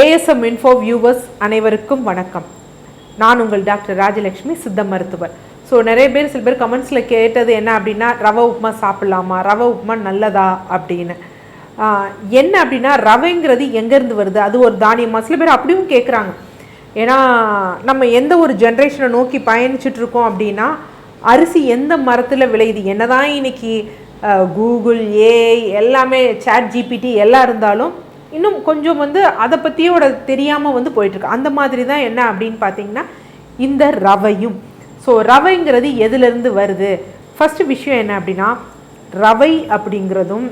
ASM info viewers அனைவருக்கும் வணக்கம். நான் உங்கள் டாக்டர் ராஜலட்சுமி, சித்த மருத்துவர். ஸோ சில பேர் கமெண்ட்ஸில் கேட்டது என்ன அப்படின்னா, ரவை உப்புமா சாப்பிட்லாமா, ரவை உப்புமா நல்லதா அப்படின்னு. என்ன அப்படின்னா, ரவைங்கிறது எங்கேருந்து வருது, அது ஒரு தானியமா, சில பேர் அப்படியும் கேட்குறாங்க. ஏன்னா நம்ம எந்த ஒரு ஜென்ரேஷனை நோக்கி பயணிச்சுட்ருக்கோம் அப்படின்னா, அரிசி எந்த மரத்தில் விளையுது, என்னதான் இன்னைக்கு கூகுள், ஏஐ எல்லாமே, சாட் ஜிபிடி எல்லாம் இருந்தாலும் இன்னும் கொஞ்சம் அதை பற்றியோட தெரியாமல் போயிட்டுருக்கு. அந்த மாதிரி தான் என்ன அப்படின்னு பார்த்தீங்கன்னா இந்த ரவையும். ஸோ ரவைங்கிறது எதுலேருந்து வருது? ஃபஸ்ட்டு விஷயம் என்ன அப்படின்னா, ரவை அப்படிங்கிறதும்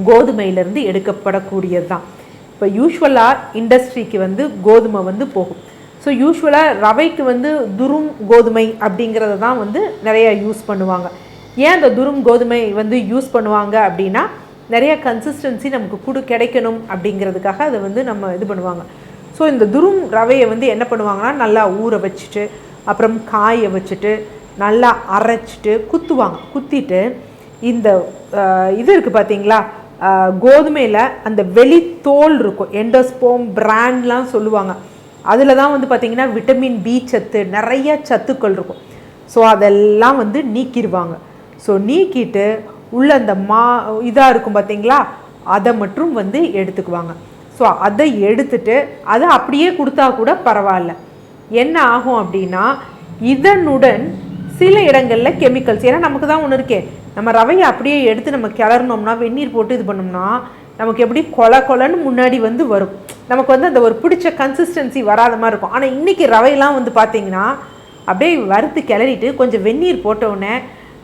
கோதுமையிலேருந்து எடுக்கப்படக்கூடியது தான். இப்போ யூஸ்வலாக இண்டஸ்ட்ரிக்கு கோதுமை போகும். ஸோ யூஸ்வலாக ரவைக்கு துரும் கோதுமை அப்படிங்கிறத தான் நிறையா யூஸ் பண்ணுவாங்க. ஏன் அந்த துரும் கோதுமை யூஸ் பண்ணுவாங்க அப்படின்னா, நிறைய கன்சிஸ்டன்சி நமக்கு கிடைக்கணும் அப்படிங்கிறதுக்காக அதை நம்ம இது பண்ணுவாங்க. ஸோ இந்த துரும் ரவையை என்ன பண்ணுவாங்கன்னா, நல்லா ஊற வச்சுட்டு அப்புறம் காய வச்சுட்டு நல்லா அரைச்சிட்டு குத்துவாங்க. குத்திட்டு இந்த இது இருக்குது பார்த்தீங்களா, கோதுமையில் அந்த வெளித்தோல் இருக்கும், எண்டோஸ்போம் பிராண்ட்லாம் சொல்லுவாங்க. அதில் தான் பார்த்திங்கன்னா விட்டமின் பி சத்து, நிறைய சத்துக்கள் இருக்கும். ஸோ அதெல்லாம் நீக்கிடுவாங்க. ஸோ நீக்கிட்டு உள்ள அந்த இதாக இருக்கும் பார்த்தீங்களா, அதை மட்டும் எடுத்துக்குவாங்க. ஸோ அதை எடுத்துட்டு அதை அப்படியே கொடுத்தா கூட பரவாயில்ல. என்ன ஆகும் அப்படின்னா, இதனுடன் சில இடங்களில் கெமிக்கல்ஸ், ஏன்னா நமக்கு தான் ஒன்று இருக்கே, நம்ம ரவையை அப்படியே எடுத்து நம்ம கிளறினோம்னா, வெந்நீர் போட்டு இது பண்ணோம்னா நமக்கு எப்படி கொலன்னு முன்னாடி வரும். நமக்கு அந்த ஒரு பிடிச்ச கன்சிஸ்டன்சி வராத மாதிரி இருக்கும். ஆனால் இன்றைக்கி ரவையெல்லாம் பார்த்தீங்கன்னா அப்படியே வறுத்து கிளறிட்டு கொஞ்சம் வெந்நீர் போட்டோடனே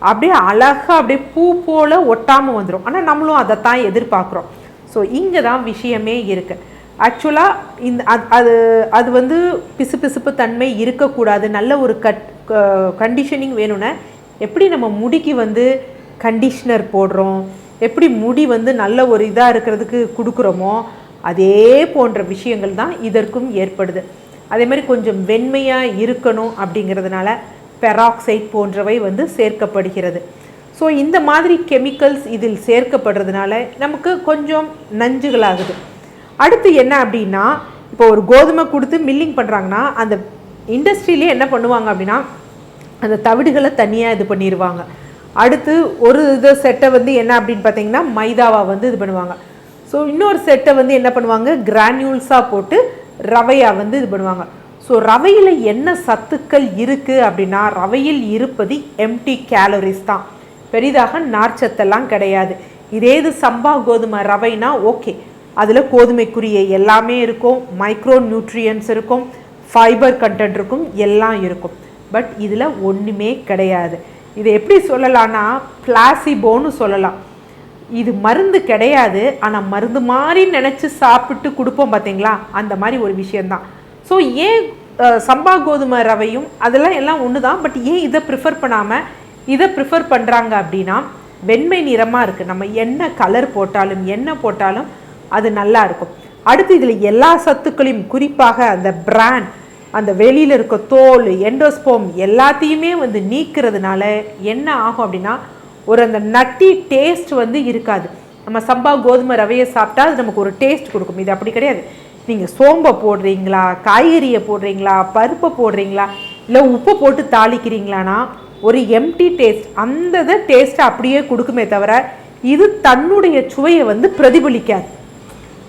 அப்படியே அழகாக அப்படியே பூ போல் ஒட்டாமல் வந்துடும். ஆனால் நம்மளும் அதைத்தான் எதிர்பார்க்குறோம். ஸோ இங்கே தான் விஷயமே இருக்குது. ஆக்சுவலாக இந்த அது பிசுபிசுப்பு தன்மை இருக்கக்கூடாது. நல்ல ஒரு கண்டிஷனிங் வேணும்னா, எப்படி நம்ம முடிக்கு கண்டிஷ்னர் போடுறோம், எப்படி முடி நல்ல ஒரு இதாக இருக்கிறதுக்கு கொடுக்குறோமோ, அதே போன்ற விஷயங்கள் தான் இதற்கும் ஏற்படுது. அதே மாதிரி கொஞ்சம் வெண்மையாக இருக்கணும் அப்படிங்கிறதுனால பெராக்சைட் போன்றவை சேர்க்கப்படுகிறது. ஸோ இந்த மாதிரி கெமிக்கல்ஸ் இதில் சேர்க்கப்படுறதுனால நமக்கு கொஞ்சம் நஞ்சுகளாகுது. அடுத்து என்ன அப்படின்னா, இப்போ ஒரு கோதுமை கொடுத்து மில்லிங் பண்ணுறாங்கன்னா, அந்த இண்டஸ்ட்ரியிலே என்ன பண்ணுவாங்க அப்படின்னா, அந்த தவிடுகளை தனியாக இது பண்ணிடுவாங்க. அடுத்து ஒரு இது செட்டை என்ன அப்படின்னு பார்த்தீங்கன்னா, மைதாவை இது பண்ணுவாங்க. ஸோ இன்னொரு செட்டை என்ன பண்ணுவாங்க, கிரானியூல்ஸாக போட்டு ரவையாக இது பண்ணுவாங்க. ஸோ ரவையில் என்ன சத்துக்கள் இருக்குது அப்படின்னா, ரவையில் இருப்பது எம்டி கேலரிஸ் தான், பெரிதாக நார்ச்சத்தெல்லாம் கிடையாது. இதே இது சம்பா கோதுமை ரவைனா ஓகே, அதில் கோதுமைக்குரிய எல்லாமே இருக்கும், மைக்ரோ நியூட்ரியன்ஸ் இருக்கும், ஃபைபர் கண்டென்ட் இருக்கும், எல்லாம் இருக்கும். பட் இதில் ஒன்றுமே கிடையாது. இதை எப்படி சொல்லலாம்னா, பிளாசிபோன்னு சொல்லலாம். இது மருந்து கிடையாது, ஆனால் மருந்து மாதிரி நினச்சி சாப்பிட்டு கொடுப்போம் பார்த்தீங்களா, அந்த மாதிரி ஒரு விஷயந்தான். ஸோ ஏன் சம்பா கோதுமை ரவையும் அதெல்லாம் எல்லாம் ஒன்று தான், பட் ஏன் இதை ப்ரிஃபர் பண்ணாமல் இதை ப்ரிஃபர் பண்ணுறாங்க அப்படின்னா, வெண்மை நிறமாக இருக்குது, நம்ம என்ன கலர் போட்டாலும் என்ன போட்டாலும் அது நல்லா இருக்கும். அடுத்து இதில் எல்லா சத்துக்களையும், குறிப்பாக அந்த பிராண்ட், அந்த வெளியில் இருக்க தோல், எண்டோஸ்போம் எல்லாத்தையுமே நீக்கிறதுனால என்ன ஆகும் அப்படின்னா, ஒரு அந்த நட்டி டேஸ்ட் இருக்காது. நம்ம சம்பா கோதுமை ரவையை சாப்பிட்டா அது நமக்கு ஒரு டேஸ்ட் கொடுக்கும். இது அப்படி கிடையாது. நீங்கள் சோம்பை போடுறீங்களா, காய்கறியை போடுறீங்களா, பருப்பை போடுறீங்களா, இல்லை உப்பை போட்டு தாளிக்கிறீங்களானா ஒரு எம்டி டேஸ்ட், அந்த டேஸ்ட்டை அப்படியே கொடுக்குமே தவிர இது தன்னுடைய சுவையை பிரதிபலிக்காது.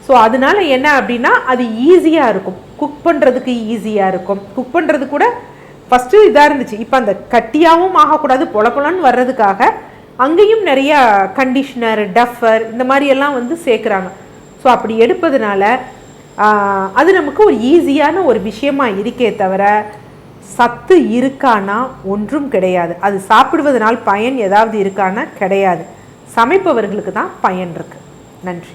ஸோ அதனால என்ன அப்படின்னா, அது ஈஸியாக இருக்கும், குக் பண்ணுறதுக்கு ஈஸியாக இருக்கும். குக் பண்ணுறது கூட ஃபஸ்ட்டு இதாக இருந்துச்சு, இப்போ அந்த கட்டியாகவும் ஆகக்கூடாது, பொலன்னு வர்றதுக்காக அங்கேயும் நிறையா கண்டிஷ்னர், டஃபர் இந்த மாதிரியெல்லாம் சேர்க்குறாங்க. ஸோ அப்படி எடுப்பதுனால அது நமக்கு ஒரு ஈஸியான ஒரு விஷயமா இருக்கே தவிர சத்து இருக்கானா ஒன்றும் கிடையாது. அது சாப்பிடுவதனால் பயன் ஏதாவது இருக்கானா கிடையாது. சமைப்பவர்களுக்கு தான் பயன் இருக்குது. நன்றி.